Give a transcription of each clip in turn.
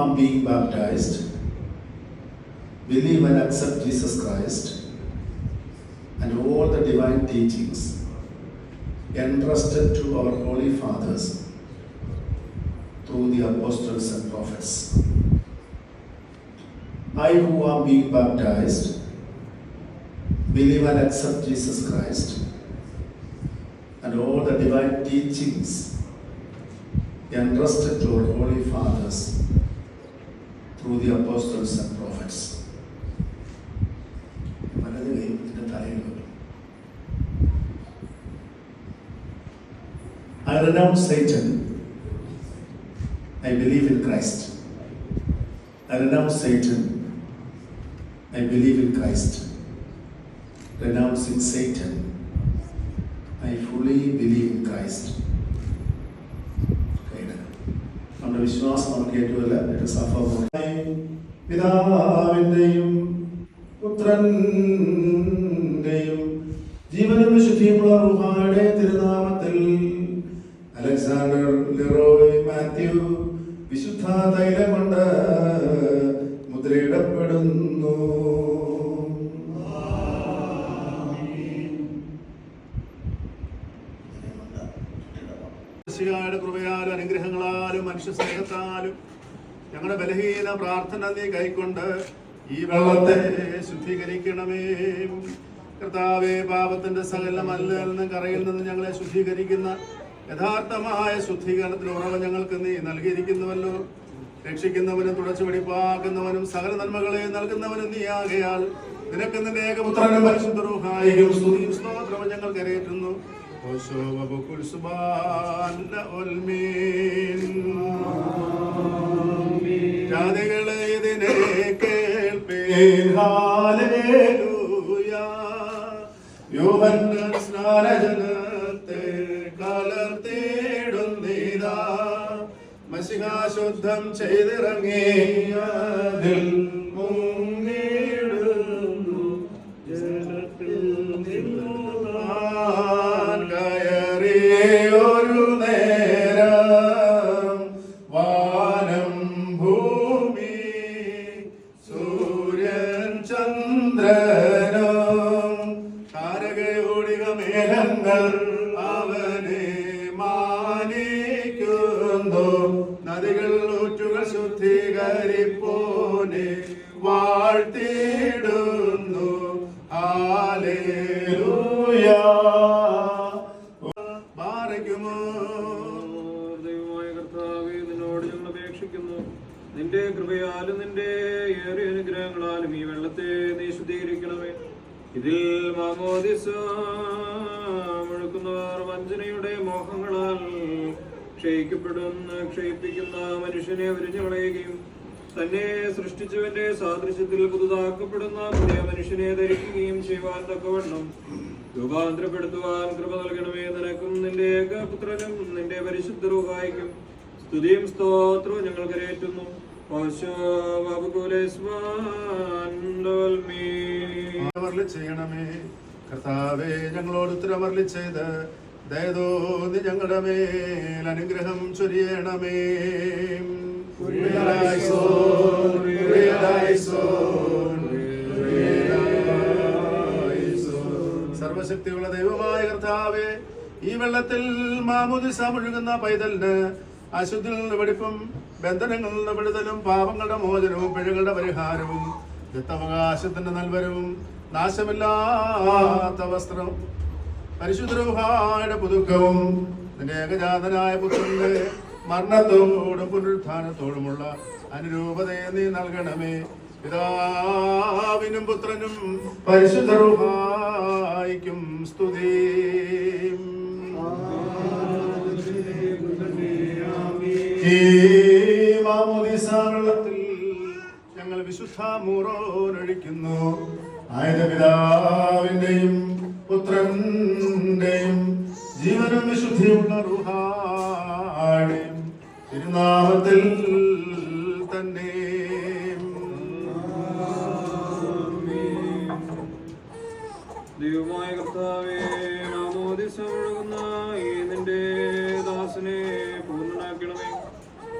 are being baptized believe and accept Jesus Christ and all the divine teachings entrusted to our holy fathers through the apostles and prophets. I who am being baptized believe and accept Jesus Christ and all the divine teachings entrusted to our holy fathers through the apostles and prophets. I renounce Satan. I believe in Christ. I renounce Satan. I believe in Christ. Renouncing Satan, I fully believe in Christ. നമ്മുടെ വിശ്വാസം നമുക്ക് ഏറ്റുമല്ല പിതാവിന്റെയും പുത്രന്റെയും ജീവനും വിശുദ്ധിയുമുള്ള റൂഹായുടെ തിരുനാമത്തിൽ Alexander Leroy Mathew വിശുദ്ധ തൈലം കൊണ്ട് മുദ്രയിടപ്പെടുന്നു. കൃപയാലും അനുഗ്രഹങ്ങളാലും മനുഷ്യ സ്നേഹത്താലും ഞങ്ങളുടെ ബലഹീന പ്രാർത്ഥന നീ കൈക്കൊണ്ട് ഈ വെള്ളത്തെ ശുദ്ധീകരിക്കണമേ. കർത്താവേ, പാപത്തിന്റെ സകല മലിനത്തിൽ നിന്ന് കറയിൽ നിന്ന് ഞങ്ങളെ ശുദ്ധീകരിക്കുന്ന യഥാർത്ഥമായ ശുദ്ധീകരണത്തിന് ഉറവ് ഞങ്ങൾക്ക് നീ നൽകിയിരിക്കുന്നുവല്ലോ. രക്ഷിക്കുന്നവനും തുടച്ചു വെടിപ്പാക്കുന്നവനും സകല നന്മകളെ നൽകുന്നവനും നീ ആകയാൽ നിനക്ക് നിന്റെ ഏകപുത്രനും പരിശുദ്ധ റൂഹായും സ്തുതിയും സ്തോത്രവും ഞങ്ങൾ കരയേറ്റുന്നു. ജാതികളെ ഇതിനെ കേൾപ്പീൻ, ഹല്ലേലൂയ. യോഹന്നാൻ സ്നാനജലത്തെ കലർത്തിയിടുന്നിതാ, മശിഹ ശുദ്ധം ചെയ്തിറങ്ങിയതിൽ മുങ്ങിടുന്നു. ജലത്തിൽ കയറിയൊരു നേരം വാനം ഭൂമി സൂര്യൻ ചന്ദ്രനും താരകയോടിക മേഘങ്ങൾ അവനെ മാനിക്കുന്നു. നദികൾ ഊറ്റുകൾ ശുദ്ധീകരിപ്പോനെ വാഴ്ത്തിയിടുന്നു. ഹല്ലേലൂയ. ദൈവമായ കർത്താവേ, നിന്നോട് ഞങ്ങൾ അപേക്ഷിക്കുന്നു. നിന്റെ കൃപയാലും നിന്റെ ഏറിയ അനുഗ്രഹങ്ങളാലും ഈ വെള്ളത്തെ നീ ശുദ്ധീകരിക്കണമേ. ഇതിൽ മാമോദിസ മുഴക്കുന്നവർ വഞ്ചനയുടെ മോഹങ്ങളാൽ ക്ഷയിപ്പിക്കുന്ന മനുഷ്യനെ ഉരിഞ്ഞു കളയുകയും തന്നെ സൃഷ്ടിച്ചവന്റെ സാദൃശ്യത്തിൽ പുതുതാക്കപ്പെടുന്ന പുതിയ മനുഷ്യനെ ധരിക്കുകയും ചെയ്യുവാൻ തക്കവണ്ണം രൂപാന്തരപ്പെടുത്തുവാൻ കൃപ നൽകണമേ. നിനക്കും നിന്റെ ഏകപുത്രനും നിന്റെ പരിശുദ്ധ റൂഹായിക്കും സ്തുതിയും സ്തോത്രവും ഞങ്ങൾ കരയേറ്റുന്നു. ചെയ്യണമേ കർത്താവേ, ഞങ്ങളോട് ഉത്തരമരുളി ചെയ്ത് ദയതോന്നി ഞങ്ങളുടെ മേൽ അനുഗ്രഹം ചൊരിയണമേ. സർവശക്തിയുള്ള ദൈവമായ കർത്താവേ, ഈ വെള്ളത്തിൽ മാമോദിസ മുഴുകുന്ന പൈതലിന് അശുദ്ധിയിൽ നിന്ന് വെടിപ്പും ബന്ധനങ്ങളിൽ നിന്ന് വിടുതലും പാപങ്ങളുടെ മോചനവും പിഴകളുടെ പരിഹാരവും ദത്തവകാശത്തിന്റെ നൽവരവും നാശമില്ലാത്ത വസ്ത്രം പരിശുദ്ധ റൂഹായുടെ പുതുക്കവും നിന്റെ ഏകജാതനായ പുത്രന്റെ മരണത്തോടും പുനരുത്ഥാനത്തോടുമുള്ള അനുരൂപതയെ നീ നൽകണമേ. പിതാവിനും പുത്രനും പരിശുദ്ധ റൂഹായിക്കും സ്തുതി. ഈ മാമോദീസ വെള്ളത്തിൽ ഞങ്ങൾ വിശുദ്ധ മൂറോനൊഴിക്കുന്നു. ആയത് പിതാവിന്റെയും പുത്രന്റെയും ജീവനും വിശുദ്ധിയുള്ള റൂഹായുടെയും തിരുനാമത്തിൽ തന്നെ. ദൈവമായ കർത്താവേ, മാമോദിസ ഒഴുകുന്ന ഈ നിന്റെ ദാസനെ പൂർണ്ണനാക്കണമേ.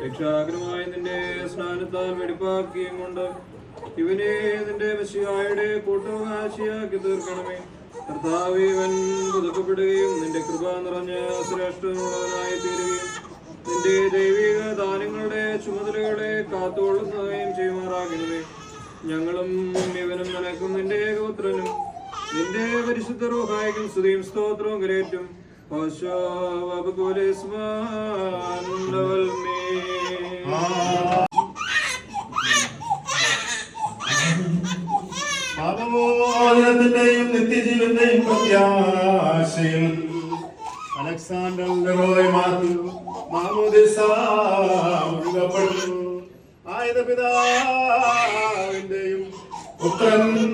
രക്ഷാകരമായ നിന്റെ സ്നാനത്താൽ വെടിപ്പാക്കിയും കൊണ്ട് ഇവനെ നിന്റെ മെസ്സിഹായുടെ കൂട്ടവകാശിയാക്കി തീർക്കണമേ. കർത്താവേ, ഇവൻ പുതുക്കപ്പെടുകയും നിന്റെ കൃപ നിറഞ്ഞ ശ്രേഷ്ഠനുള്ളവനായി തീരുകയും നിന്റെ ദൈവിക ദാനങ്ങളുടെ ചുമതലകളെ കാത്തുകൊള്ളുകയും ചെയ്യുമാറാകണമേ. ഞങ്ങളും ഇവനും നിനക്കും നിന്റെ ഏകപുത്രനും നിന്റെ പരിശുദ്ധ റൂഹായിക്കും സ്തുതിയും സ്തോത്രവും കരേറ്റും. പാപമോചനത്തിന്റെയും നിത്യജീവന്റെയും പ്രത്യാശയിൽ അലക്സാണ്ടർ ലെറോയ് മാത്യു മാമോദിസ മുഴുകപ്പെട്ടു. ആയത് പിതാവിന്റെയും പുത്രന്റെയും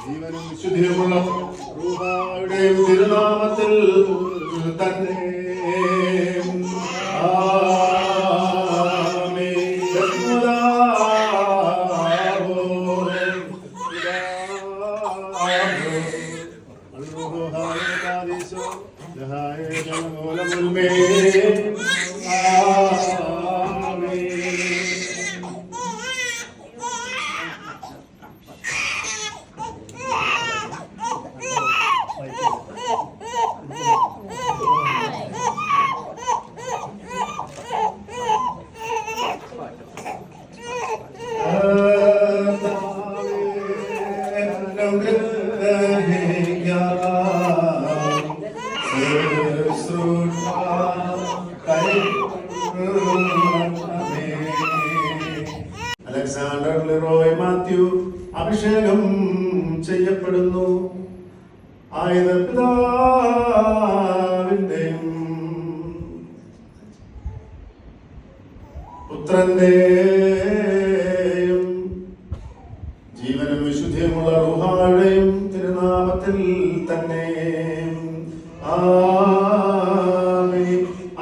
ജീവനും വിശുദ്ധിയുമുള്ള റൂഹായുടെയും തിരുനാമത്തിൽ തന്നെ. അലക്സാണ്ടർ ലെറോയ് മാത്യു അഭിഷേകം ചെയ്യപ്പെടുന്നു. ആയത് പിതാവിന്റെയും പുത്രന്റെയും ജീവനും വിശുദ്ധിയുമുള്ള റൂഹായുടെയും തിരുനാമത്തിൽ തന്നെ.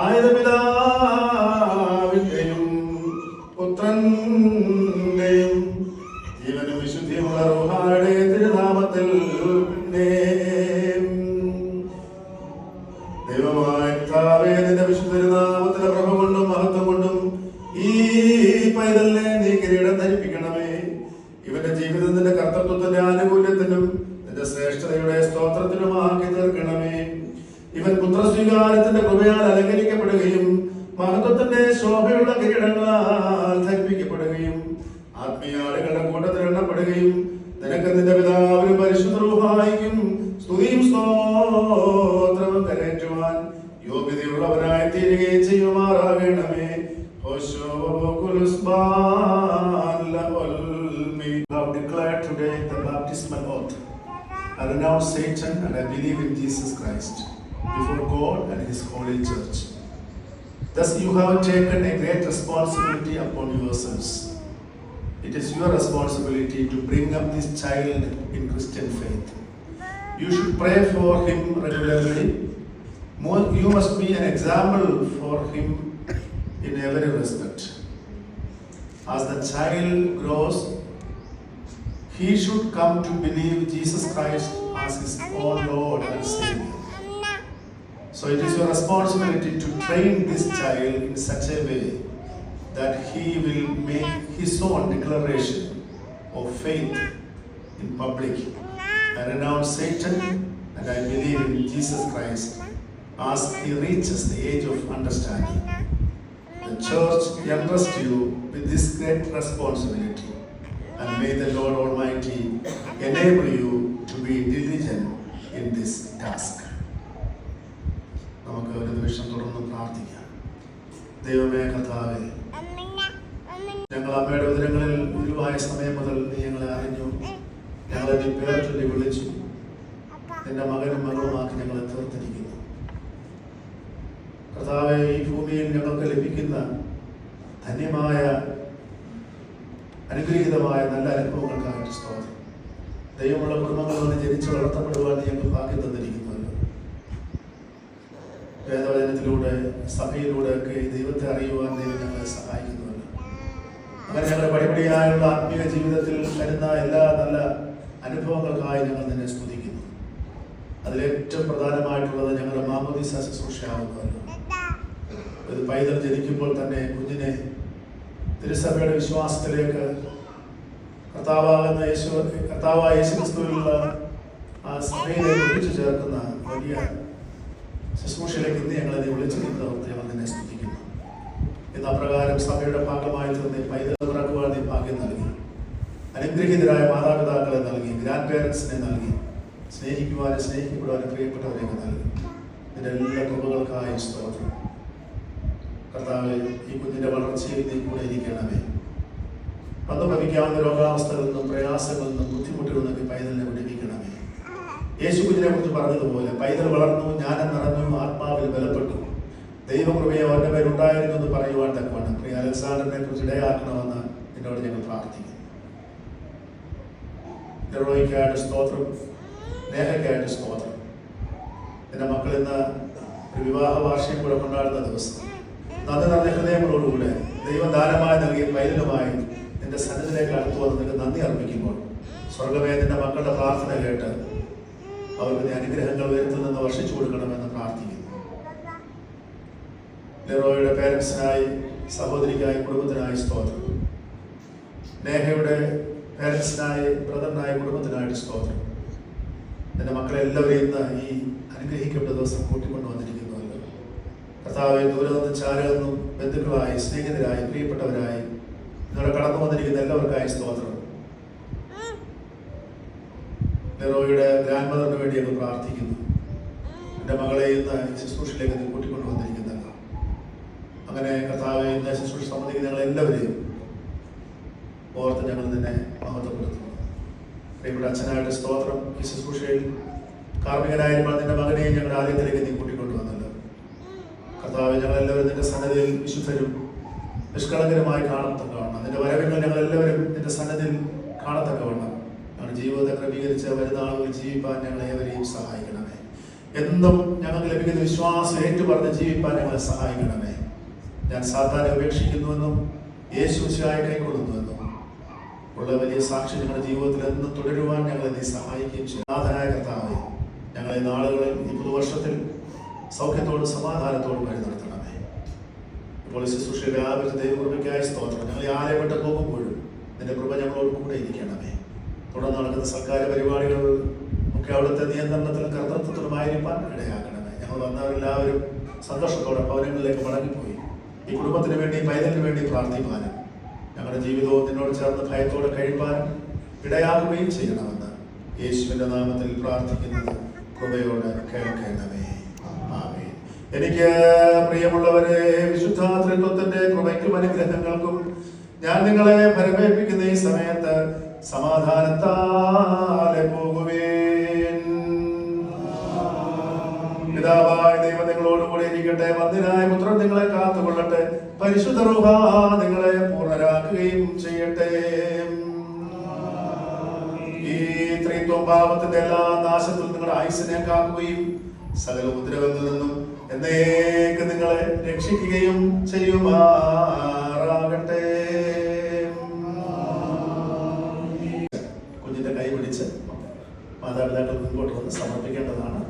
ആയത് പിതാവിന്റെയും പുത്രന്റെയും ജീവനും വിശുദ്ധിയുമുള്ള റൂഹായുടെയും തിരുനാമത്തിൽ തന്നെ. ദൈവമായ കർത്താവേ, നിന്റെ വിശുദ്ധ തിരുനാമത്തിന്റെ പ്രഭ കൊണ്ടും മഹത്വം കൊണ്ടും ഈ പൈതലിനെ നീ കിരീടം ധരിപ്പിക്കണമേ. ഇവന്റെ ജീവിതത്തിന്റെ കർത്തൃത്വത്തിന്റെ ആനുകൂല്യത്തിനും നിന്റെ ശ്രേഷ്ഠതയുടെ സ്തോത്രത്തിനുമാക്കി തീർക്കണമേ. ഇവൻ പുത്രസ്വീകാരത്തിന്റെ കൃപയാൽ അലങ്കരിക്കപ്പെടുകയും മഹത്വത്തിന്റെ ശോഭയുള്ള കിരീടങ്ങളാൽ ധരിപ്പിക്കപ്പെടുകയും ആത്മീയാളുകളുടെ കൂട്ടത്തിൽ എണ്ണപ്പെടുകയും നിനക്ക് നിന്റെ പിതാവിനും പരിശുദ്ധ റൂഹായിക്കും സ്തുതിയും സ്തോത്രവും കരേറ്റുവാൻ യോഗ്യതയുള്ളവനായി തീരുകയും ചെയ്യുമാറാകണമേ. I have declared today the baptismal oath. I renounce Satan and I believe in Jesus Christ before God and His holy church. Thus you have taken a great responsibility upon yourselves. It is your responsibility to bring up this child in Christian faith. You should pray for him regularly. You must be an example for him in every respect. As the child grows, he should come to believe Jesus Christ as his own Lord and Savior. So it is your responsibility to train this child in such a way that he will make his own declaration of faith in public. I renounce Satan and I believe in Jesus Christ as he reaches the age of understanding. The church entrusts you with this great responsibility, and may the Lord Almighty enable you to be diligent in this task. നമുക്ക് ഒരു നിമിഷം തുടർന്ന് പ്രാർത്ഥിക്കാം. ദൈവമേ കർത്താവേ, ഞങ്ങൾ അമ്മയുടെ ഉദരങ്ങളിൽ ഗുരുവായ സമയം മുതൽ നീ ഞങ്ങളെ അറിഞ്ഞു, ഞങ്ങളെ നീ പേർ ചൊല്ലി വിളിച്ചു, നിന്റെ മകനും മകളുമാക്കി ഞങ്ങളെ തീർത്തിരിക്കുന്നു. കർത്താവേ, ഈ ഭൂമിയിൽ ഞങ്ങൾക്ക് ലഭിക്കുന്ന ധന്യമായ അനുഗ്രഹീതമായ നല്ല അനുഭവങ്ങൾക്കായിട്ട് സ്തോത്രം. ദൈവമുള്ള കുടുംബങ്ങളിൽ നിന്ന് ജനിച്ച് വളർത്തപ്പെടുവാൻ ഞങ്ങൾക്ക് ഭാഗ്യം തന്നിരിക്കുന്നുവല്ലോ. വേദവചനത്തിലൂടെ സഭയിലൂടെ ഒക്കെ ദൈവത്തെ അറിയുവാൻ ദൈവം ഞങ്ങളെ സഹായിക്കുന്നുവല്ലോ. അങ്ങനെ ഞങ്ങളുടെ പടിപടിയായുള്ള ആത്മീയ ജീവിതത്തിൽ വരുന്ന എല്ലാ നല്ല അനുഭവങ്ങൾക്കായി ഞങ്ങൾ നിന്നെ സ്തുതിക്കുന്നു. അതിലേറ്റവും പ്രധാനമായിട്ടുള്ളത് ഞങ്ങളുടെ മാമോദീസ ശുശ്രൂഷയാകുന്നുവല്ലോ. ഒരു പൈതൽ ജനിക്കുമ്പോൾ തന്നെ കുഞ്ഞിനെ തിരുസഭയുടെ വിശ്വാസത്തിലേക്ക് കർത്താവായ യേശുക്രിസ്തുവിലുള്ള ആ സഭയിലേക്ക് ഒഴിച്ചു ചേർക്കുന്ന വലിയ ശുശ്രൂഷയിലേക്ക് ഇന്ന് ഞങ്ങളെ വിളിച്ചിരുന്നത് ഞങ്ങൾ നിന്നെ സ്തുതിക്കുന്നു. ഇന്ന് അപ്രകാരം സഭയുടെ ഭാഗമായി തന്നെ പൈതൽ പിറക്കുവാൻ നീ ഭാഗ്യം നൽകി. അനുഗ്രഹീതരായ മാതാപിതാക്കളെ നൽകി, ഗ്രാൻഡ് പേരൻസിനെ നൽകി, സ്നേഹിക്കുവാനും സ്നേഹിക്കപ്പെടുവാനും പ്രിയപ്പെട്ടവരെയൊക്കെ നൽകി. ഇതിൻ്റെ എല്ലാ കൃപകൾക്കായി സ്തോത്രം. കർത്താവേ, ഈ കുഞ്ഞിൻ്റെ വളർച്ചയിൽ നീ കൂടെ ഇരിക്കണമേ. വന്നു ഭവിക്കാവുന്ന രോഗാവസ്ഥകളിൽ നിന്നും പ്രയാസങ്ങളിൽ നിന്നും ബുദ്ധിമുട്ടുകളിൽ നിന്നൊക്കെ പൈതലിനെ വിടുവിക്കണമേ. യേശു കുഞ്ഞിനെ കുറിച്ച് പറഞ്ഞതുപോലെ പൈതൽ വളർന്നു, ജ്ഞാനം നിറഞ്ഞു, ആത്മാവിൽ ബലപ്പെട്ടു, ദൈവകൃപയെ അവന്റെ പേരുണ്ടായിരുന്നു എന്ന് പറയുവാൻ തക്കവണ്ണം പ്രിയ അലക്സാണ്ടറിനെ കുറിച്ച് ഇടയാക്കണമെന്ന് എന്നോട് ഞങ്ങൾ പ്രാർത്ഥിക്കുന്നു. ഹെറോയ്ക്കായിട്ട് സ്തോത്രം, നേഹയ്ക്കായിട്ട് സ്തോത്രം. എൻ്റെ മക്കൾ ഇന്ന് ഒരു വിവാഹ വാർഷികം കൂടെ കൊണ്ടാടുന്ന ദിവസം നന്ദി നിറഞ്ഞ ഹൃദയങ്ങളോടുകൂടെ ദൈവദാനമായി നൽകിയ പൈതലുമായി നിന്റെ സന്നിധിയിലേക്ക് അടുത്തു വന്ന് നിനക്ക് നന്ദി അർപ്പിക്കുമ്പോൾ സ്വർഗമേ നിന്റെ മക്കളുടെ പ്രാർത്ഥന കേട്ട് അവർക്ക് നീ അനുഗ്രഹങ്ങൾ ഉയരത്തിൽ നിന്ന് വർഷിച്ചു കൊടുക്കണമെന്ന് പ്രാർത്ഥിക്കുന്നു. ലെറോയുടെ പേരൻസിനായി, സഹോദരിക്കായി, കുടുംബത്തിനായി സ്തോത്രം. നേഹയുടെ പേരൻസിനായി, ബ്രദറിനായി, കുടുംബത്തിനായിട്ട് സ്തോത്രം. എൻ്റെ മക്കളെ എല്ലാവരെയും ഇന്ന് ഈ അനുഗ്രഹിക്കപ്പെട്ട ദിവസം കൂട്ടിക്കൊണ്ടു വന്നിരിക്കുന്നുവല്ലോ. കർത്താവെ, ദൂരെ നിന്നും ചാരയിൽ നിന്നും ബന്ധുക്കളായി, സ്നേഹിതരായി, പ്രിയപ്പെട്ടവരായി ഇന്നിവിടെ കടന്നു വന്നിരിക്കുന്ന എല്ലാവർക്കായി സ്തോത്രം. ലെറോയുടെ ഗ്രാൻഡ് മദറിന് വേണ്ടി ഞങ്ങൾ പ്രാർത്ഥിക്കുന്നു. എൻ്റെ മകളെ ഇന്ന് ശുശ്രൂഷയിലേക്ക് നീ കൂട്ടിക്കൊണ്ടു വന്നിരിക്കുന്നല്ലോ. അങ്ങനെ കർത്താവെ, ഇന്ന് ശുശ്രൂഷ സംബന്ധിക്കുന്ന ഞങ്ങൾ എല്ലാവരെയും ഓർത്ത് ഞങ്ങൾ നിന്നെ മഹത്വപ്പെടുത്തുന്നു. പ്രിയപ്പെട്ട അച്ഛനായിട്ട് സ്തോത്രം. ഈ ശുശ്രൂഷയിൽ കാർമ്മികനായിരുന്ന നിന്റെ മകനെയും ഞങ്ങളുടെ ആദ്യത്തിലേക്ക് നീ കൂട്ടിക്കൊണ്ടുവന്നല്ലോ. കർത്താവെ, ഞങ്ങളെല്ലാവരും നിന്റെ സന്നദ്ധയിൽ വിശുദ്ധരും നിഷ്കളങ്കരമായി കാണത്തക്കവണ്ണം നിന്റെ വരവിങ്ങൾ ഞങ്ങളെല്ലാവരും നിന്റെ സന്നദ്ധയിൽ കാണത്തക്കവണ്ണം ഞങ്ങളുടെ ജീവിതത്തെ ക്രമീകരിച്ച് വരുന്ന ആളുകൾ ജീവിപ്പാൻ ഞങ്ങളെ ഏവരെയും സഹായിക്കണമേ. എന്നും ഞങ്ങൾക്ക് ലഭിക്കുന്ന വിശ്വാസം ഏറ്റുപറഞ്ഞ് ജീവിപ്പാൻ ഞങ്ങളെ സഹായിക്കണമേ. ഞാൻ സാധാരണ ഉപേക്ഷിക്കുന്നുവെന്നും യേശു മിശിഹായെ കൈക്കൊള്ളുന്നുവെന്നും ഉള്ള വലിയ സാക്ഷി ഞങ്ങളുടെ ജീവിതത്തിൽ എന്നും തുടരുവാൻ ഞങ്ങളെ നീ സഹായിക്കുകയും ചെയ്യും. നാഥനായ കർത്താവേ, ഞങ്ങളെ നാളുകളിൽ ഈ പുതുവർഷത്തിൽ സൗഖ്യത്തോടും സമാധാനത്തോടും വഴി നടത്തണമേ. ഇപ്പോൾ ശുശ്രൂഷയുടെ വ്യാപിച്ച ദൈവകൃപയ്ക്കായി സ്തോത്രം. ഞങ്ങൾ ആരെ വിട്ട് പോകുമ്പോഴും നിന്റെ കൃപ ഞങ്ങളോട് കൂടെ ഇരിക്കണമേ. തുടർന്ന് നടക്കുന്ന സർക്കാർ പരിപാടികൾ ഒക്കെ അവിടുത്തെ നിയന്ത്രണത്തിലും കർത്തൃത്വത്തിലുമായിരിക്കാൻ ഇടയാക്കണമേ. ഞങ്ങൾ വന്നവരെല്ലാവരും സന്തോഷത്തോടെ ഭവനങ്ങളിലേക്ക് മടങ്ങിപ്പോയി ഈ കുടുംബത്തിന് വേണ്ടി, പൈതലിന് വേണ്ടി പ്രാർത്ഥിപ്പാനും ഞങ്ങളുടെ ജീവിതവും നിന്നോട് ചേർന്ന് ഭയത്തോടെ കഴിപ്പാനും ഇടയാകുകയും ചെയ്യണമെന്ന് യേശുവിന്റെ നാമത്തിൽ പ്രാർത്ഥിക്കുന്നത് കൃപയോടെ കേൾക്കണമേ. ആമേൻ. എനിക്ക് പ്രിയമുള്ളവരെ, വിശുദ്ധ ത്രിത്വത്തിന്റെ കൃപയ്ക്കും അനുഗ്രഹങ്ങൾക്കും ഞാൻ നിങ്ങളെ ഫലമേൽപ്പിക്കുന്ന ഈ സമയത്ത് സമാധാനത്താലെ പോകുവേൻ. പിതാവായ ദൈവം നിങ്ങളോടുകൂടി ഇരിക്കട്ടെ. വന്ദനായ പുത്രൻ നിങ്ങളെ കാത്തുകൊള്ളട്ടെ. പരിശുദ്ധ റൂഹ നിങ്ങളെ പൂർണ്ണരാക്കുകയും ചെയ്യട്ടെ. ഈ ത്രിത്വം പാപത്തിന്റെ എല്ലാ നാശത്തിൽ നിങ്ങളുടെ ആയുസ്സിനെ കാക്കുകയും സകല ഉപദ്രവങ്ങളിൽ നിന്നും എന്നേക്ക് നിങ്ങളെ രക്ഷിക്കുകയും ചെയ്യുമാറാകട്ടെ. കുഞ്ഞിന്റെ കൈ പിടിച്ച് മാതാപിതാക്കൾ മുൻപോട്ട് വന്ന് സമർപ്പിക്കേണ്ടതാണ്.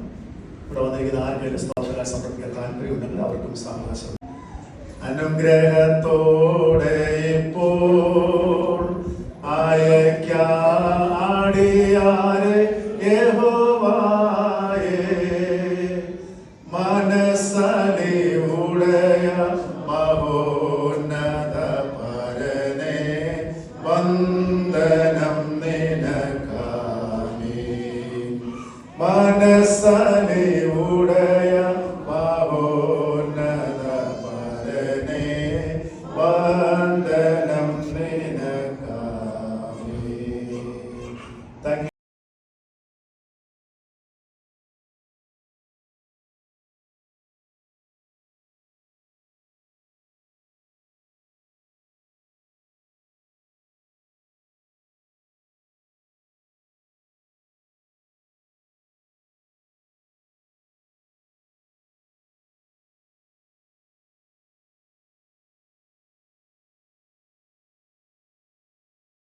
ഇവിടെ വന്നിരിക്കുന്ന ആർക്കെങ്കിലും സാവകാശം സമർപ്പിക്കാൻ താല്പര്യമുണ്ടെങ്കിൽ അവർക്കും സാവകാശം. അനുഗ്രഹത്തോടെ